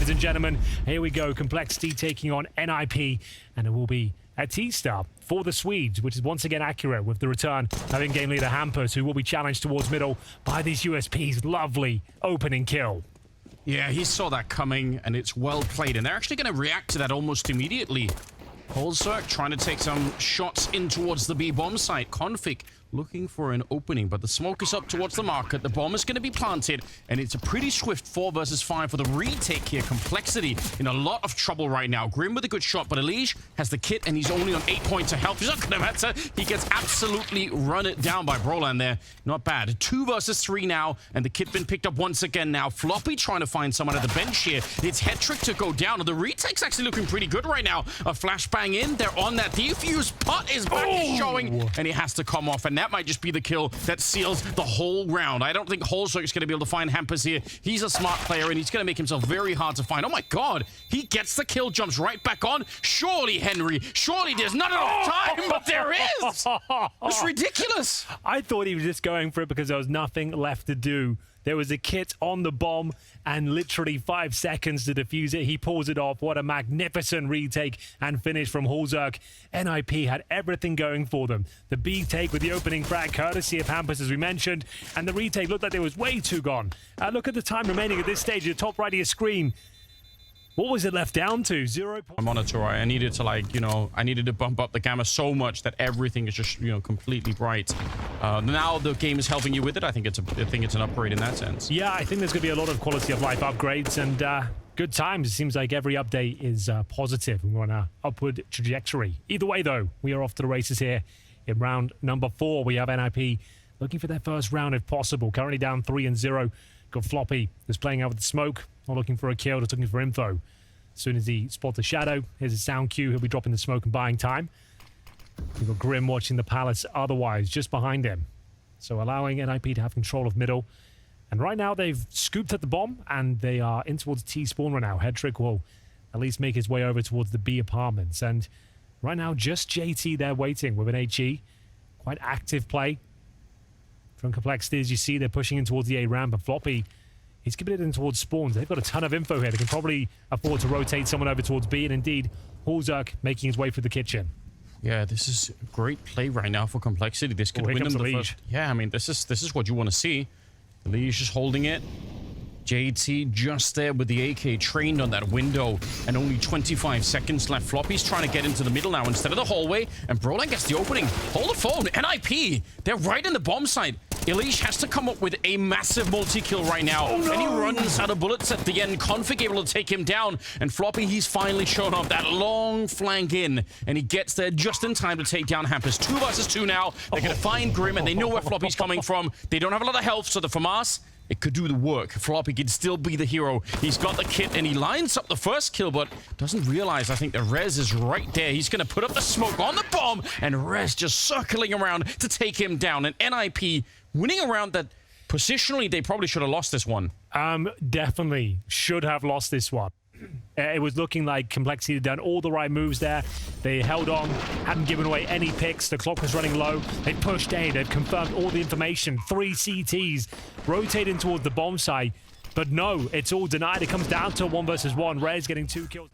ladies and gentlemen. Here we go. Complexity taking on NIP, and it will be a T-star for the Swedes, which is once again accurate with the return of in-game leader Hampus, who will be challenged towards middle by these USPs. Lovely opening kill. Yeah, he saw that coming, and it's well played, and they're actually going to react to that almost immediately. coldzera trying to take some shots in towards the B bomb site. Config looking for an opening, but the smoke is up towards the market. The bomb is going to be planted, and it's a pretty swift 4 versus 5 for the retake here. Complexity in a lot of trouble right now. Grim with a good shot, but Elige has the kit, and he's only on 8 points of health. He's not going to matter. He gets absolutely run it down by Brolan there. Not bad. 2 versus 3 now, and the kit been picked up once again now. Floppy trying to find someone at the bench here. It's hetket to go down, and the retake's actually looking pretty good right now. A flashbang in. They're on that defuse. Putt is back showing, and he has to come off, and that might just be the kill that seals the whole round. I don't think coldzera is going to be able to find Hampus here. He's a smart player, and he's going to make himself very hard to find. Oh my god, he gets the kill, jumps right back on. Surely, Henry, surely there's not enough time, but there is. It's ridiculous. I thought he was just going for it because there was nothing left to do. There was a kit on the bomb and literally 5 seconds to defuse it. He pulls it off. What a magnificent retake and finish from coldzera. NIP had everything going for them. The B take with the opening frag, courtesy of Hampus, as we mentioned. And the retake looked like there was way too gone. Look at the time remaining at this stage at the top right of your screen. What was it left down to? 0. Monitor, right? I needed to, like, I needed to bump up the gamma so much that everything is just, completely bright. Now the game is helping you with it. I think it's an upgrade in that sense. Yeah, I think there's going to be a lot of quality of life upgrades and good times. It seems like every update is positive and we're on an upward trajectory. Either way, though, we are off to the races here in round number 4. We have NIP looking for their first round if possible. Currently down 3-0. Got Floppy, who's playing out with the smoke. Not looking for a kill, just looking for info. As soon as he spots a shadow, here's a sound cue. He'll be dropping the smoke and buying time. We've got Grim watching the palace otherwise, just behind him. So allowing NIP to have control of middle. And right now they've scooped at the bomb and they are in towards T spawn right now. hetket will at least make his way over towards the B apartments. And right now just JT there waiting with an HE. Quite active play from Complexity. As you see, they're pushing in towards the A ramp, but Floppy, he's committed in towards spawns. They've got a ton of info here. They can probably afford to rotate someone over towards B, and indeed, coldzera making his way through the kitchen. Yeah, this is a great play right now for Complexity. This could win them the first. Yeah, I mean, this is what you want to see. Elige just holding it. JT just there with the AK trained on that window, and only 25 seconds left. Floppy's trying to get into the middle now instead of the hallway, and Brolan gets the opening. Hold the phone. NIP, they're right in the bomb site. Elige has to come up with a massive multi-kill right now, and he runs out of bullets at the end. Config able to take him down, and Floppy, he's finally shown off that long flank in, and he gets there just in time to take down Hampus. 2 versus 2 now. They're going to find Grim, and they know where Floppy's coming from. They don't have a lot of health, so the FAMAS, it could do the work. Floppy could still be the hero. He's got the kit, and he lines up the first kill, but doesn't realize, I think, the Rez is right there. He's going to put up the smoke on the bomb, and Rez just circling around to take him down. And NIP winning a round that, positionally, they probably should have lost this one. Definitely should have lost this one. It was looking like Complexity had done all the right moves there. They held on, hadn't given away any picks. The clock was running low. They pushed A. They've confirmed all the information. 3 CTs rotating towards the bomb site. But no, it's all denied. It comes down to 1 versus 1. Rez getting 2 kills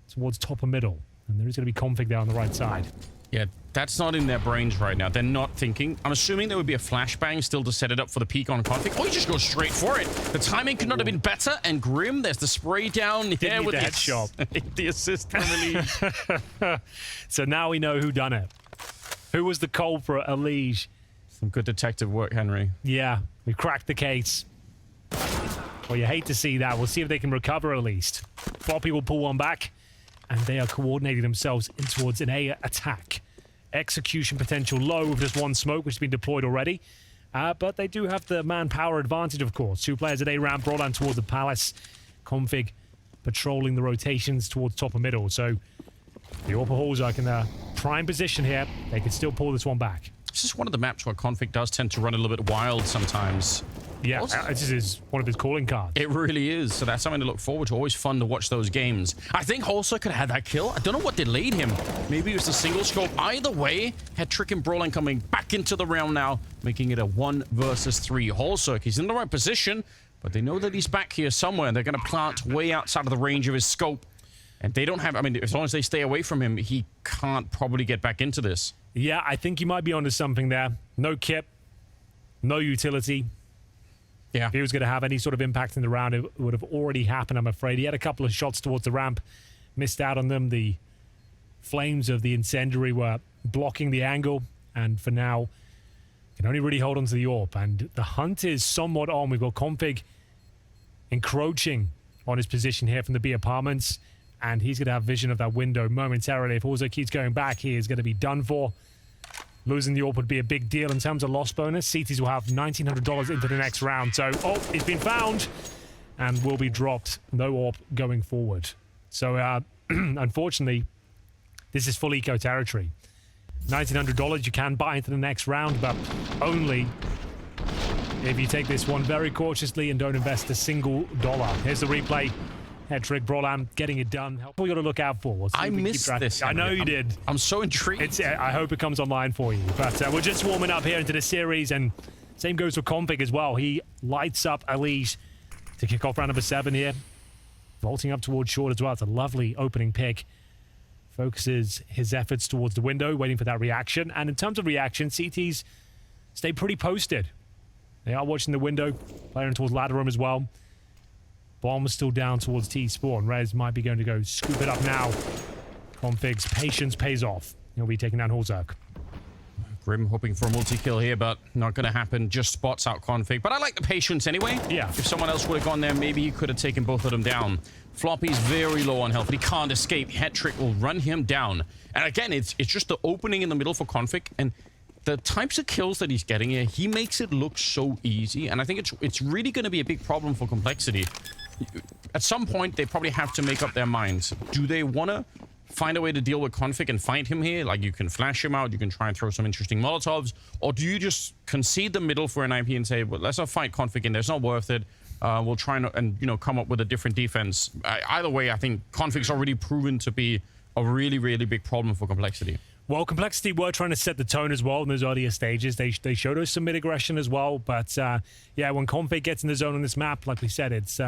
towards top and middle. And there is going to be config there on the right side. Yeah, that's not in their brains right now. They're not thinking. I'm assuming there would be a flashbang still to set it up for the peak on config. Oh, he just goes straight for it. The timing could not have been better. And Grim, there's the spray down there with the headshot. The assist from Elige. So now we know who done it. Who was the culprit? Elige. Some good detective work, Henry. Yeah, we cracked the case. Well, you hate to see that. We'll see if they can recover at least. Floppy will pull one back. And they are coordinating themselves in towards an A attack. Execution potential low with just 1 smoke, which has been deployed already. But they do have the manpower advantage, of course. 2 players at A ramp, brought down towards the palace. Config patrolling the rotations towards top and middle. So the AWP coldzera in their prime position here. They can still pull this one back. This is one of the maps where config does tend to run a little bit wild sometimes. Yeah, this is one of his calling cards. It really is. So that's something to look forward to. Always fun to watch those games. I think coldzera could have had that kill. I don't know what delayed him. Maybe it was the single scope. Either way, hetket and Brolan coming back into the round now, making it a 1 versus 3. coldzera, he's in the right position, But they know that he's back here somewhere, and they're going to plant way outside of the range of his scope. And they don't have... I mean, as long as they stay away from him, he can't probably get back into this. Yeah, I think you might be onto something there. No kip, no utility. Yeah. If he was going to have any sort of impact in the round, it would have already happened, I'm afraid. He had a couple of shots towards the ramp, missed out on them. The flames of the incendiary were blocking the angle, and for now, can only really hold onto the AWP. And the hunt is somewhat on. We've got Config encroaching on his position here from the B apartments, and he's going to have vision of that window momentarily. If also keeps going back, he is going to be done for. Losing the AWP would be a big deal in terms of loss bonus. CTs will have $1,900 into the next round. So, oh, he's been found and will be dropped. No AWP going forward. So, unfortunately, this is full eco territory. $1,900 you can buy into the next round, but only if you take this one very cautiously and don't invest a single dollar. Here's the replay. Hetrick, Brolan getting it done. What we got to look out for? We'll I missed this. I know you did. I'm so intrigued. I hope it comes online for you. But we're just warming up here into the series, and same goes for Config as well. He lights up Elise to kick off round number 7 here. Vaulting up towards short as well. It's a lovely opening pick. Focuses his efforts towards the window, waiting for that reaction. And in terms of reaction, CTs stay pretty posted. They are watching the window, playing towards ladder room as well. Bomb still down towards T-spawn. Rez might be going to go scoop it up now. Config's patience pays off. He'll be taking down Horzerk. Grim hoping for a multi-kill here, but not going to happen. Just spots out Config. But I like the patience anyway. Yeah. If someone else would have gone there, maybe he could have taken both of them down. Floppy's very low on health, but he can't escape. Hetrick will run him down. And again, it's just the opening in the middle for Config. And the types of kills that he's getting here, he makes it look so easy. And I think it's really going to be a big problem for Complexity. At some point, they probably have to make up their minds. Do they want to find a way to deal with Config and fight him here? Like, you can flash him out, you can try and throw some interesting Molotovs, or do you just concede the middle for an IP and say, well, let's not fight Config in there, it's not worth it. We'll try and come up with a different defense. Either way, I think Config's already proven to be a really, really big problem for Complexity. Well, Complexity were trying to set the tone as well in those earlier stages. They showed us some mid-aggression as well, but yeah, when Config gets in the zone on this map, like we said, it's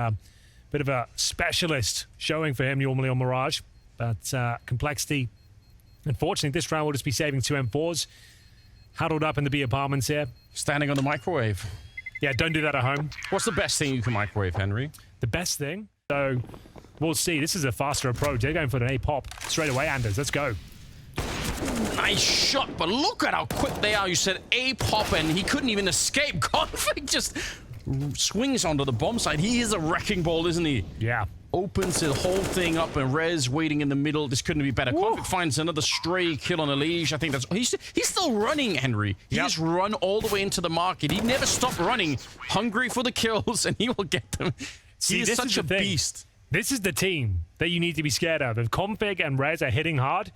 bit of a specialist showing for him normally on Mirage. But Complexity, unfortunately, this round will just be saving 2 M4s. Huddled up in the B apartments here. Standing on the microwave. Yeah, don't do that at home. What's the best thing you can microwave, Henry? The best thing? So, we'll see. This is a faster approach. They're going for an A-pop straight away, Anders. Let's go. Nice shot, but look at how quick they are. You said A-pop, and he couldn't even escape. Config just swings onto the bomb side. He is a wrecking ball, isn't he? Yeah. Opens the whole thing up, and Rez waiting in the middle. This couldn't be better. Config finds another stray kill on Elise. I think that's... He's still running, Henry. He just run all the way into the market. He never stopped running. Hungry for the kills, and he will get them. He is such a beast. This is the team that you need to be scared of. If Config and Rez are hitting hard,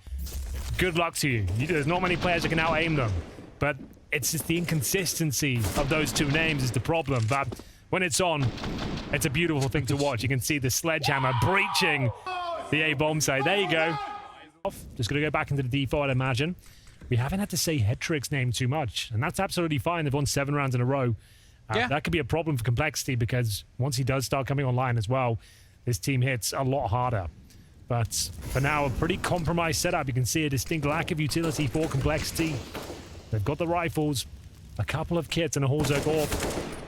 good luck to you. There's not many players that can out-aim them. But it's just the inconsistency of those two names is the problem. But when it's on, it's a beautiful thing to watch. You can see the sledgehammer breaching the A-bomb side. There you go. Just going to go back into the default, I'd imagine. We haven't had to say Hetrick's name too much, and that's absolutely fine. They've won 7 rounds in a row. That could be a problem for Complexity, because once he does start coming online as well, this team hits a lot harder. But for now, a pretty compromised setup. You can see a distinct lack of utility for Complexity. They've got the rifles, a couple of kits, and a Horzerk off.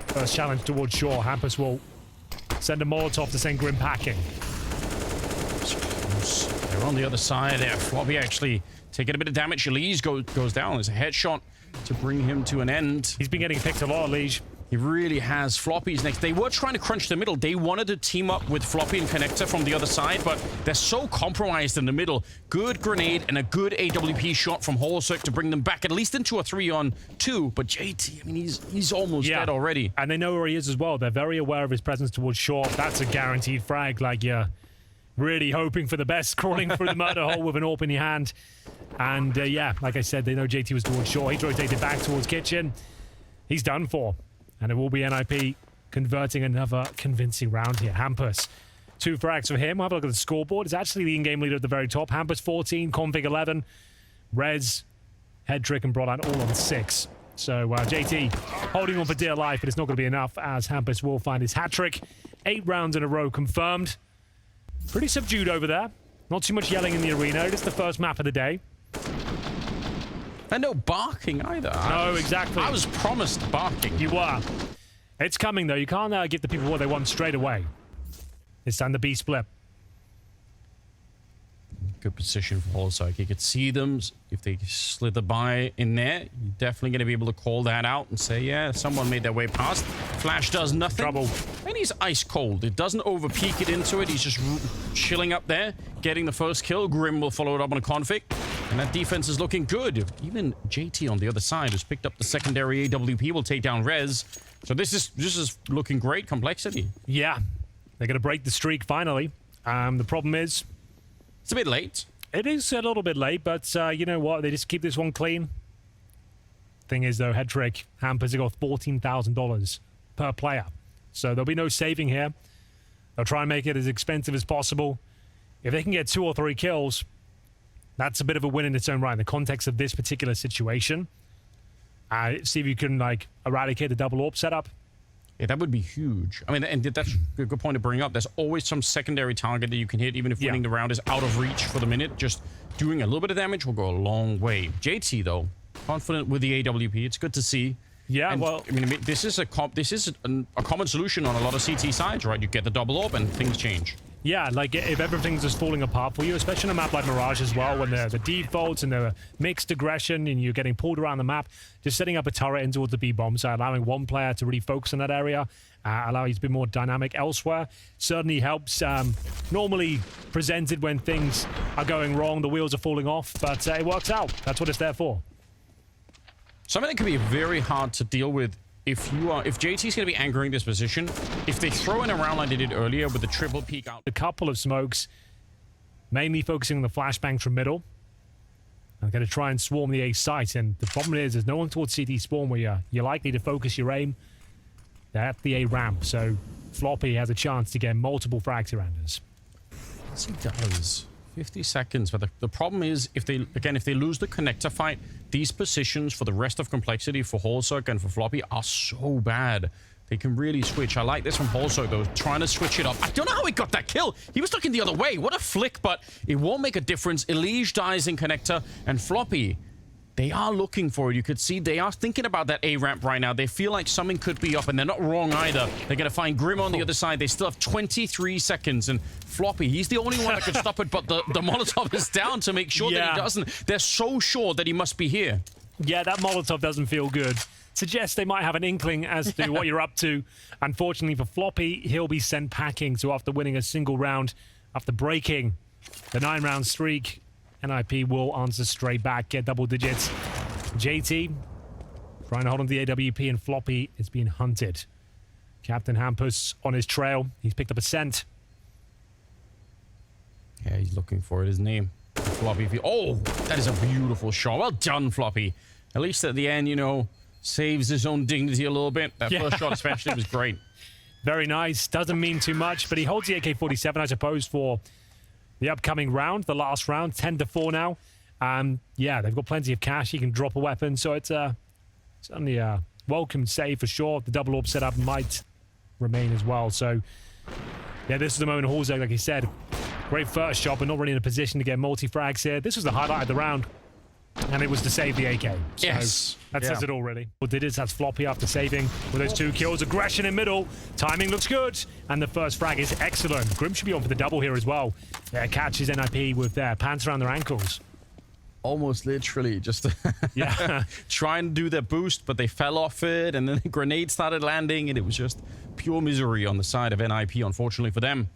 First challenge towards shore. Hampus will send a Molotov to send Grim packing. They're on the other side there. Floppy actually taking a bit of damage. Elise goes down. There's a headshot to bring him to an end. He's been getting picked a lot, Elise. He really has. Floppy's next. They were trying to crunch the middle. They wanted to team up with Floppy and Connector from the other side, but they're so compromised in the middle. Good grenade and a good AWP shot from Horzerk to bring them back at least into a 3-on-2. But JT, I mean, he's almost dead already. And they know where he is as well. They're very aware of his presence towards short. That's a guaranteed frag. Like, you're really hoping for the best, crawling through the murder hole with an AWP in your hand. And yeah, like I said, they know JT was towards short. He's rotated back towards kitchen. He's done for. And it will be NIP converting another convincing round here. Hampus, 2 frags for him. We'll have a look at the scoreboard. It's actually the in-game leader at the very top. Hampus 14, Config 11. Rez, Hetrick, and Brolan all on 6. So JT holding on for dear life, but it's not going to be enough as Hampus will find his hat-trick. 8 rounds in a row confirmed. Pretty subdued over there. Not too much yelling in the arena. It is the first map of the day. And no barking either. No, exactly. I was promised barking. You were. It's coming, though. You can't give the people what they want straight away. It's time to B split. Good position for Holzak. You could see them. If they slither by in there, you're definitely going to be able to call that out and say, yeah, someone made their way past. Flash does nothing. Trouble. And he's ice cold. It doesn't over-peek it into it. He's just chilling up there, getting the first kill. Grim will follow it up on a config. And that defense is looking good. Even JT on the other side, who's picked up the secondary AWP, will take down Rez. So this is looking great. Complexity. Yeah. They're going to break the streak finally. The problem is... It's a bit late. It is a little bit late, but you know what? They just keep this one clean. Thing is, though, head trick, Hampers have got $14,000 per player. So there'll be no saving here. They'll try and make it as expensive as possible. If they can get 2 or 3 kills, that's a bit of a win in its own right in the context of this particular situation. See if you can, like, eradicate the double AWP setup. Yeah, that would be huge. I mean, and that's a good point to bring up. There's always some secondary target that you can hit, even if winning the round is out of reach for the minute. Just doing a little bit of damage will go a long way. JT, though, confident with the AWP. It's good to see. Yeah, and, well... I mean, this is a common solution on a lot of CT sides, right? You get the double AWP and things change. Yeah, like if everything's just falling apart for you, especially on a map like Mirage as well, when the defaults and the mixed aggression and you're getting pulled around the map, just setting up a turret in towards the B-bomb, so allowing one player to really focus on that area, allowing you to be more dynamic elsewhere, certainly helps. Normally presented when things are going wrong, the wheels are falling off, but it works out. That's what it's there for. Something that can be very hard to deal with if JT's going to be angering this position, if they throw in a round like they did earlier with the triple peek out. A couple of smokes, mainly focusing on the flashbangs from middle. I'm going to try and swarm the A site, and the problem is there's no one towards CT spawn where you're likely to focus your aim. They're at the A ramp, so Floppy has a chance to get multiple frags around us. Yes, he does. 50 seconds, but the problem is if they lose the connector fight, these positions for the rest of complexity for Holzak and for Floppy are so bad. They can really switch. I like this from Holzak, though, trying to switch it up. I don't know how he got that kill. He was looking the other way. What a flick, but it won't make a difference. Elige dies in connector, and Floppy, they are looking for it. You could see they are thinking about that A ramp right now. They feel like something could be up, and they're not wrong either. They're going to find Grim on the other side. They still have 23 seconds, and Floppy, he's the only one that can stop it, but the Molotov is down to make sure that he doesn't. They're so sure that he must be here. Yeah, that Molotov doesn't feel good. Suggests they might have an inkling as to what you're up to. Unfortunately for Floppy, he'll be sent packing. So after winning a single round, after breaking the 9-round streak, NIP will answer straight back, get double digits. JT trying to hold on to the AWP, and Floppy is being hunted. Captain Hampus on his trail. He's picked up a scent. Yeah, he's looking for it, isn't he? Floppy. Oh, that is a beautiful shot. Well done, Floppy. At least at the end, you know, saves his own dignity a little bit. That first shot especially was great. Very nice. Doesn't mean too much, but he holds the AK-47, I suppose, for the upcoming round, the last round, 10-4 now. Yeah, they've got plenty of cash. He can drop a weapon, so it's certainly a welcome save for sure. The double AWP setup might remain as well. So, yeah, this is the moment Holzak, like he said, great first shot, but not really in a position to get multi-frags here. This was the highlight of the round, and it was to save the AK. So yes. that says it all, really. What did is that's Floppy after saving with those 2 kills. Aggression in middle. Timing looks good. And the first frag is excellent. Grim should be on for the double here as well. Yeah, catches NIP with their pants around their ankles. Almost literally just trying to do their boost, but they fell off it, and then the grenade started landing, and it was just pure misery on the side of NIP, unfortunately for them.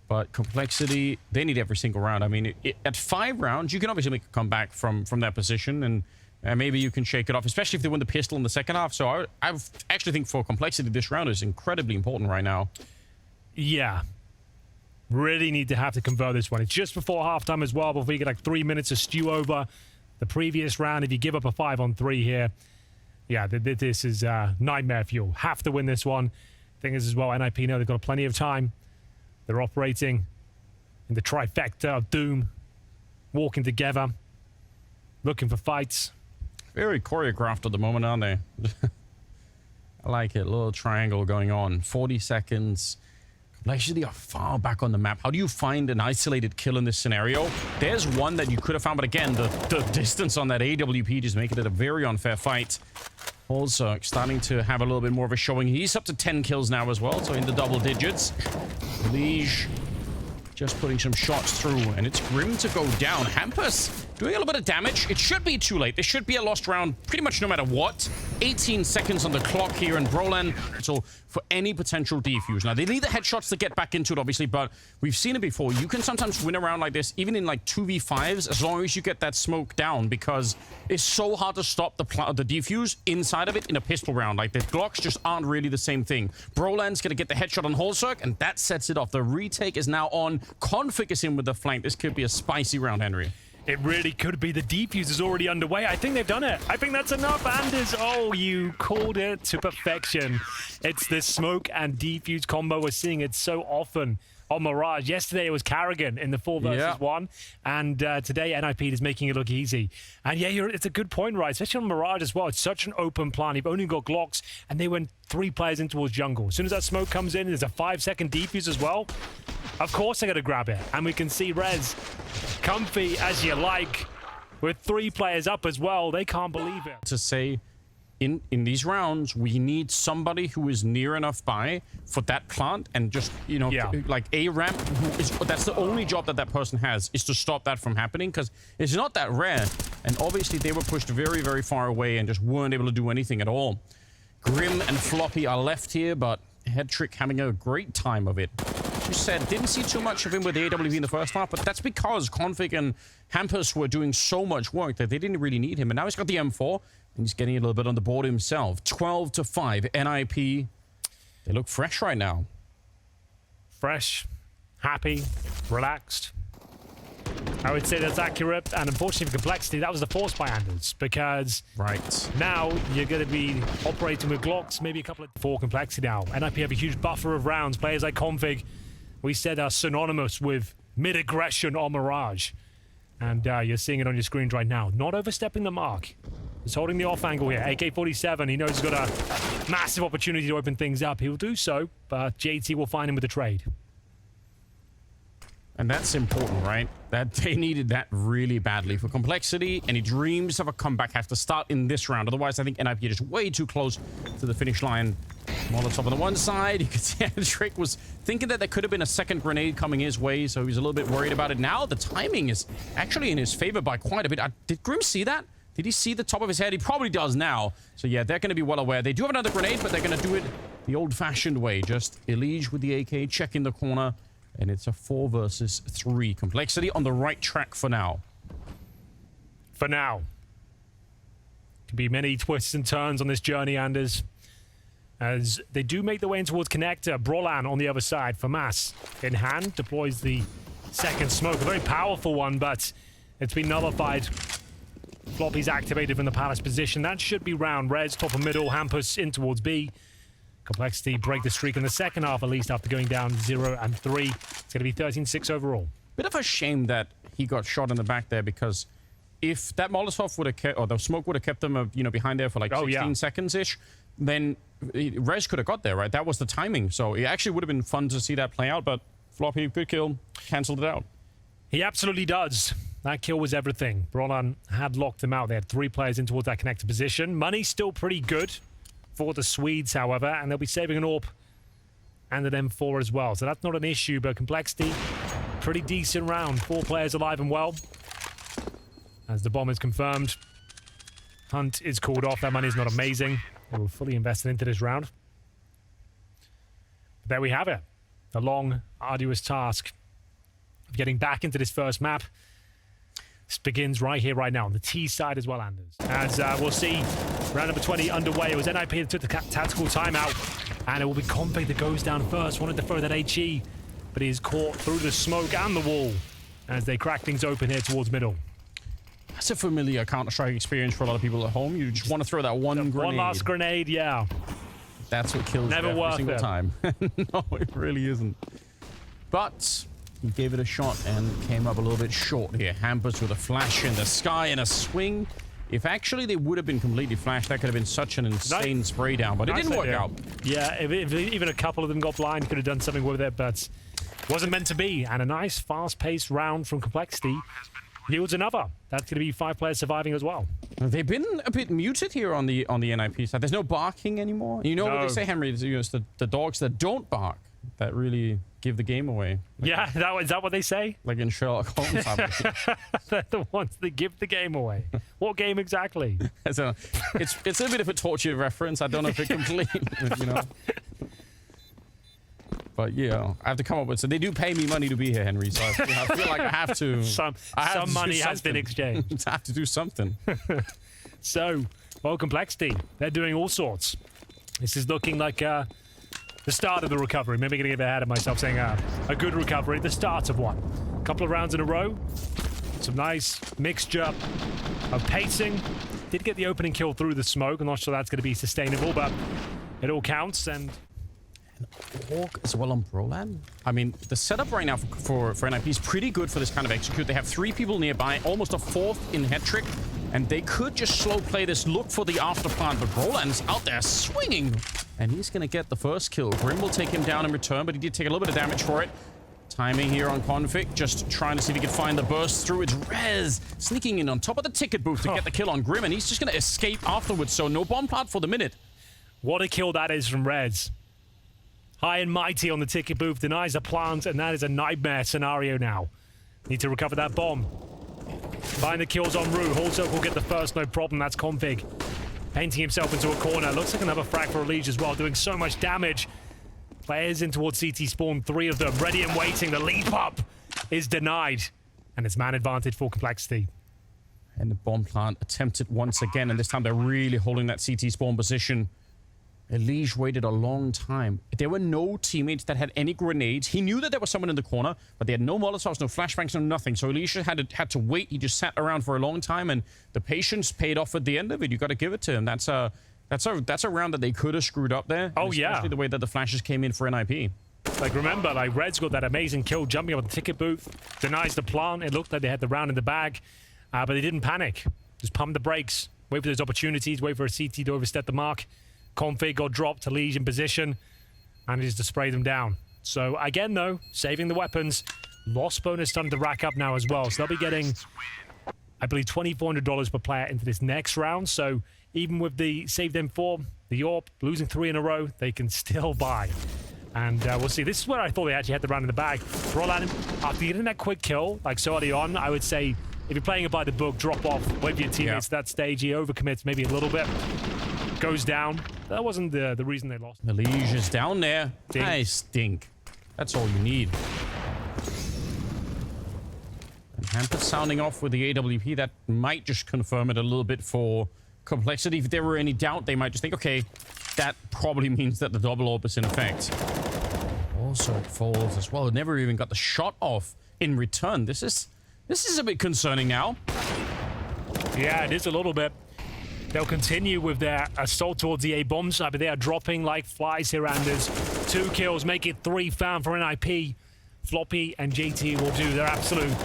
But complexity, they need every single round. I mean, at 5 rounds, you can obviously make a comeback from that position, and maybe you can shake it off, especially if they win the pistol in the second half. So I actually think for complexity, this round is incredibly important right now. Yeah. Really need to have to convert this one. It's just before halftime as well, before you get like 3 minutes to stew over the previous round. If you give up a 5-on-3 here, yeah, this is nightmare fuel. Have to win this one. Thing is as well, NIP know they've got plenty of time. They're operating in the trifecta of doom, walking together, looking for fights. very choreographed at the moment, aren't they? I like it. A little triangle going on. 40 seconds. Actually, are far back on the map. How do you find an isolated kill in this scenario? There's one that you could have found, but again, the distance on that AWP just making it a very unfair fight. Also, starting to have a little bit more of a showing. He's up to 10 kills now as well, so in the double digits. Liege just putting some shots through, and it's grim to go down. Hampus doing a little bit of damage. It should be too late. This should be a lost round pretty much no matter what. 18 seconds on the clock here, and Brolan, so for any potential defuse. Now, they need the headshots to get back into it, obviously, but we've seen it before. You can sometimes win a round like this, even in like 2v5s, as long as you get that smoke down, because it's so hard to stop the defuse inside of it in a pistol round. Like, the Glocks just aren't really the same thing. Brolan's going to get the headshot on Holzerk, and that sets it off. The retake is now on. Config is in with the flank. This could be a spicy round, Henry. It really could be. The defuse is already underway. I think they've done it. I think that's enough. Anders, oh, you called it to perfection. It's this smoke and defuse combo. We're seeing it so often on Mirage. Yesterday it was Carrigan in the 4 versus 1, and today NIP is making it look easy. And yeah, it's a good point, right? Especially on Mirage as well. It's such an open plan. You've only got Glocks, and they went 3 players in towards jungle. As soon as that smoke comes in, there's a 5-second defuse as well. Of course, they're going to grab it. And we can see Rez, comfy as you like, with 3 players up as well. They can't believe it. To say, in these rounds, we need somebody who is near enough by for that plant and just, you know, like a ramp. That's the only job that that person has, is to stop that from happening, because it's not that rare. And obviously, they were pushed very, very far away and just weren't able to do anything at all. Grim and Floppy are left here, but Headtrick having a great time of it. You said, didn't see too much of him with the AWP in the first half, but that's because Config and Hampus were doing so much work that they didn't really need him. And now he's got the M4, and he's getting a little bit on the board himself. 12-5, NIP. They look fresh right now. Fresh, happy, relaxed. I would say that's accurate, and unfortunately for Complexity, that was the force by Anders, because now you're going to be operating with Glocks, maybe a couple of 4 Complexity now. NIP have a huge buffer of rounds. Players like Config, we said, are synonymous with mid-aggression on Mirage. And you're seeing it on your screens right now. Not overstepping the mark. He's holding the off angle here. AK-47, he knows he's got a massive opportunity to open things up. He will do so, but JT will find him with a trade. And that's important, right? That they needed that really badly. For Complexity, any dreams of a comeback have to start in this round. Otherwise, I think NIP are just way too close to the finish line. Molotov on the one side. You could see Trick was thinking that there could have been a second grenade coming his way, so he's a little bit worried about it. Now the timing is actually in his favor by quite a bit. Did Grim see that? Did he see the top of his head? He probably does now. So yeah, they're going to be well aware. They do have another grenade, but they're going to do it the old-fashioned way. Just Elige with the AK, checking the corner. And it's a 4 versus 3. Complexity on the right track for now. For now. Could be many twists and turns on this journey, Anders. As they do make their way in towards connector. Brolan on the other side. FAMAS in hand. Deploys the second smoke. A very powerful one, but it's been nullified. Floppy's activated from the palace position. That should be round. Rez, top of middle. Hampus in towards B. Complexity break the streak in the second half, at least, after going down 0 and 3. It's going to be 13-6 overall. Bit of a shame that he got shot in the back there, because if that Molotov would have kept, or the smoke would have kept them, you know, behind there for like 16 seconds-ish, then Rez could have got there, right? That was the timing. So it actually would have been fun to see that play out, but Floppy, good kill, cancelled it out. He absolutely does. That kill was everything. Brolan had locked him out. They had 3 players in towards that connector position. Money still pretty good for the Swedes, however, and they'll be saving an AWP and an M4 as well. So that's not an issue, but Complexity, pretty decent round. 4 players alive and well. As the bomb is confirmed, Hunt is called off. That money is not amazing. They were fully invested into this round. But there we have it. The long, arduous task of getting back into this first map. This begins right here, right now, on the T side as well, Anders. As we'll see, round number 20 underway. It was NIP that took the tactical timeout, and it will be Config that goes down first. Wanted to throw that HE, but he is caught through the smoke and the wall as they crack things open here towards middle. That's a familiar Counter-Strike experience for a lot of people at home. You just want to throw that one grenade. One last grenade, yeah. That's what kills Never you every single it. time. No, it really isn't. But he gave it a shot and came up a little bit short here. Hampus with a flash in the sky and a swing. If actually they would have been completely flashed, that could have been such an insane spray down, but it didn't work out. Yeah, if even a couple of them got blind, could have done something with it, but wasn't meant to be. And a nice, fast-paced round from Complexity yields another. That's going to be 5 players surviving as well. They've been a bit muted here on the NIP side. There's no barking anymore. You know what they say, Henry? It's the dogs that don't bark that really give the game away. Like, yeah, is that what they say? Like in Sherlock Holmes. They're the ones that give the game away. What game exactly? So it's a bit of a torture reference. I don't know if it completely, you know. But yeah, I have to come up with. So they do pay me money to be here, Henry. So I feel like I have to. Some money has been exchanged. I have to do something. So, well, Complexity, they're doing all sorts. This is looking like the start of the recovery. Maybe going to get ahead of myself saying a good recovery. The start of one. A couple of rounds in a row. Some nice mixture of pacing. Did get the opening kill through the smoke. I'm not sure that's going to be sustainable, but it all counts. And Orc as well on Brolan. I mean, the setup right now for NIP is pretty good for this kind of execute. They have 3 people nearby, almost a 4th in Hetrick, and they could just slow play this, look for the afterplant, but Brolan's out there swinging, and he's going to get the first kill. Grim will take him down in return, but he did take a little bit of damage for it. Timing here on Config, just trying to see if he can find the burst through. It's Rez sneaking in on top of the ticket booth to get the kill on Grim, and he's just going to escape afterwards, so no bomb plant for the minute. What a kill that is from Rez. High and mighty on the ticket booth, denies a plant, and that is a nightmare scenario now. Need to recover that bomb. Find the kills on Rue. Holzok will get the first, no problem. That's Config. Painting himself into a corner. Looks like another frag for Elige as well, doing so much damage. Players in towards CT spawn, 3 of them. Ready and waiting. The leap up is denied. And it's man advantage for Complexity. And the bomb plant attempted once again, and this time they're really holding that CT spawn position. Elige waited a long time. There were no teammates that had any grenades. He knew that there was someone in the corner, but they had no molotovs, no flashbangs, no nothing. So Elige had to wait. He just sat around for a long time, and the patience paid off at the end of it. You got to give it to him. That's a round that they could have screwed up there. Oh yeah, especially the way that the flashes came in for NIP. Like remember, like Red's got that amazing kill, jumping up the ticket booth, denies the plant. It looked like they had the round in the bag, but they didn't panic. Just pump the brakes, wait for those opportunities, wait for a CT to overstep the mark. Config got dropped to Elige in position, and just to spray them down. So again, though, saving the weapons. Loss bonus starting to rack up now as well. So they'll be getting, I believe, $2,400 per player into this next round. So even with the save them 4, the AWP, losing 3 in a row, they can still buy. And we'll see. This is where I thought they actually had the round in the bag. Roland, after getting that quick kill, like so early on, I would say, if you're playing it by the book, drop off, wait for your teammates at that stage. He overcommits maybe a little bit. Goes down. That wasn't the reason they lost. Elige is down there. Dink. Nice dink. That's all you need. And Hampus sounding off with the AWP. That might just confirm it a little bit for Complexity. If there were any doubt, they might just think, okay, that probably means that the double AWP is in effect. Also, it falls as well. It never even got the shot off in return. This is a bit concerning now. Yeah, it is a little bit. They'll continue with their assault towards the A-bomb side, but they are dropping like flies here, Anders. 2 kills, make it 3 found for NIP. Floppy and JT will do their absolute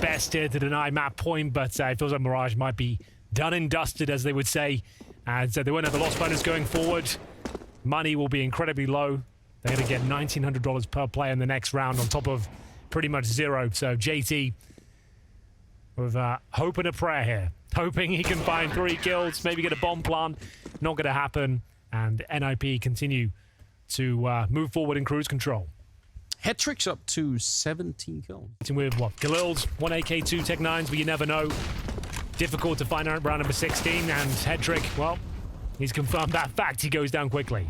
best here to deny map point, but it feels like Mirage might be done and dusted, as they would say. And so they won't have the loss bonus going forward. Money will be incredibly low. They're going to get $1,900 per player in the next round on top of pretty much 0. So JT with hope and a prayer here. Hoping he can find 3 kills, maybe get a bomb plant. Not going to happen. And NIP continue to move forward in cruise control. Hetrick's up to 17 kills. With what? Galil's 1 AK, 2 Tech 9s, but you never know. Difficult to find out round number 16. And Hetrick, well, he's confirmed that fact. He goes down quickly.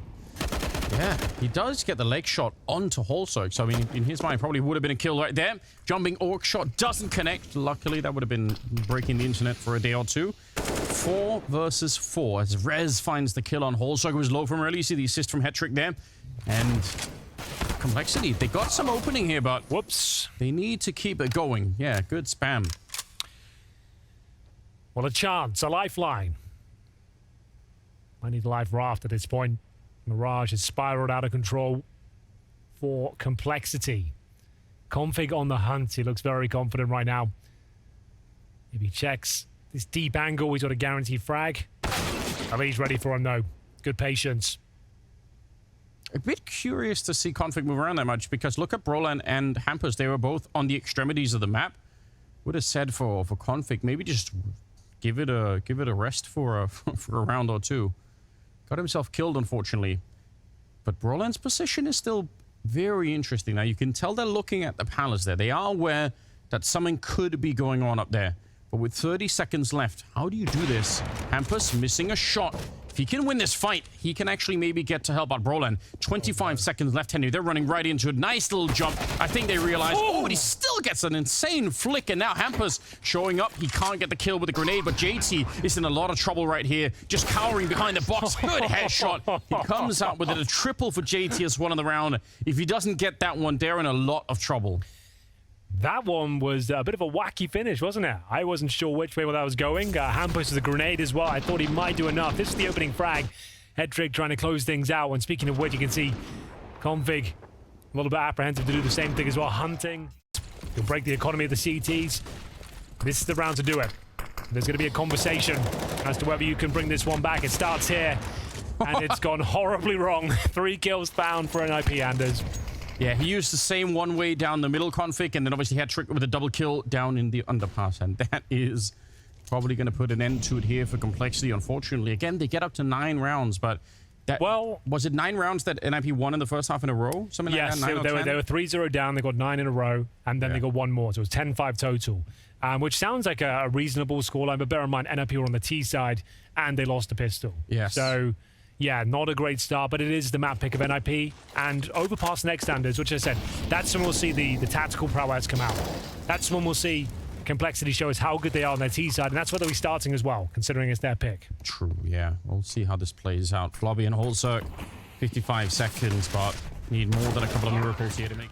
Yeah, he does get the leg shot onto Holzok. So, I mean, in his mind, probably would have been a kill right there. Jumping orc shot doesn't connect. Luckily, that would have been breaking the internet for a day or two. 4 versus 4 as Rez finds the kill on Holzok, who was low from early. You see the assist from Hetrick there. And Complexity, they got some opening here, but whoops. They need to keep it going. Yeah, good spam. Well, a chance, a lifeline. I need a life raft at this point. Mirage has spiraled out of control for Complexity. Config on the hunt. He looks very confident right now. If he checks this deep angle. He's got a guaranteed frag. Navi's ready for him, though. Good patience. A bit curious to see Config move around that much, because look at Brolan and Hampus. They were both on the extremities of the map. Would have said for Config, maybe just give it a rest for a round or two. Got himself killed, unfortunately. But Brolan's position is still very interesting. Now, you can tell they're looking at the palace there. They are aware that something could be going on up there. But with 30 seconds left, how do you do this? Hampus missing a shot. If he can win this fight, he can actually maybe get to help out Brolan. 25 seconds left, Henry. They're running right into a nice little jump. I think they realize, but he still gets an insane flick. And now Hampus showing up. He can't get the kill with the grenade, but JT is in a lot of trouble right here. Just cowering behind the box. Good headshot. He comes out with a triple for JT as one in the round. If he doesn't get that one, they're in a lot of trouble. That one was a bit of a wacky finish, wasn't it? I wasn't sure which way that was going. Hampus with a grenade as well. I thought he might do enough. This is the opening frag. Headtrick trying to close things out. And speaking of which, you can see Config a little bit apprehensive to do the same thing as well. Hunting. He'll break the economy of the CTs. This is the round to do it. There's going to be a conversation as to whether you can bring this one back. It starts here, and it's gone horribly wrong. 3 kills found for NIP, Anders. Yeah, he used the same one way down the middle Config, and then obviously had Trick with a double kill down in the underpass, and that is probably going to put an end to it here for Complexity, unfortunately. Again, they get up to 9 rounds, but that, well, was it 9 rounds that NIP won in the first half in a row? Something yes, like that? They were 3-0 down, they got 9 in a row, and then they got 1 more, so it was 10-5 total, which sounds like a reasonable scoreline, but bear in mind, NIP were on the T side, and they lost the pistol. Yes. So, yeah, not a great start, but it is the map pick of NIP. And overpass next standards, which I said, that's when we'll see the tactical prowess come out. That's when we'll see Complexity show us how good they are on their T side, and that's where they'll be starting as well, considering it's their pick. True, yeah. We'll see how this plays out. Flobby and Holzerk, 55 seconds, but need more than a couple of miracles here to make